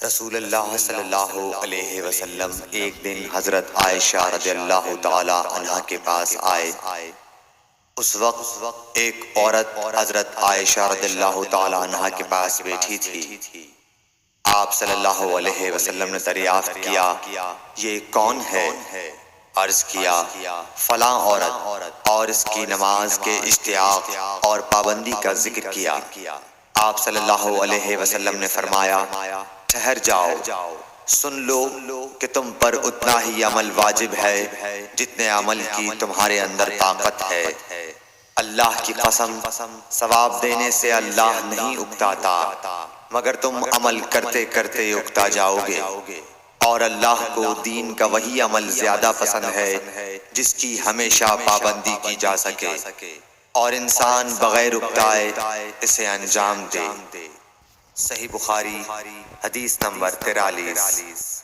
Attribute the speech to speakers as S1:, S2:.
S1: رسول اللہ صلی اللہ علیہ وسلم ایک دن حضرت عائشہ رضی اللہ تعالی عنہا کے پاس آئے۔ اس وقت ایک عورت حضرت عائشہ رضی اللہ تعالی عنہا کے پاس بیٹھی تھی۔ آپ صلی اللہ علیہ وسلم نے دریافت کیا، یہ کون ہے؟ عرض کیا، فلاں عورت، اور اس کی نماز کے اشتیاق اور پابندی کا ذکر کیا۔ آپ صلی اللہ علیہ وسلم نے فرمایا، ٹھہر جاؤ، سن لو کہ تم پر اتنا ہی عمل واجب ہے جتنے عمل کی تمہارے اندر طاقت ہے۔ اللہ کی قسم، ثواب دینے سے اللہ نہیں اکتاتا، مگر تم عمل کرتے کرتے اکتا جاؤ گے، اور اللہ کو دین کا وہی عمل زیادہ پسند ہے جس کی ہمیشہ پابندی کی جا سکے، اور انسان بغیر اکتائے اسے انجام دے۔ صحیح بخاری حدیث نمبر 43۔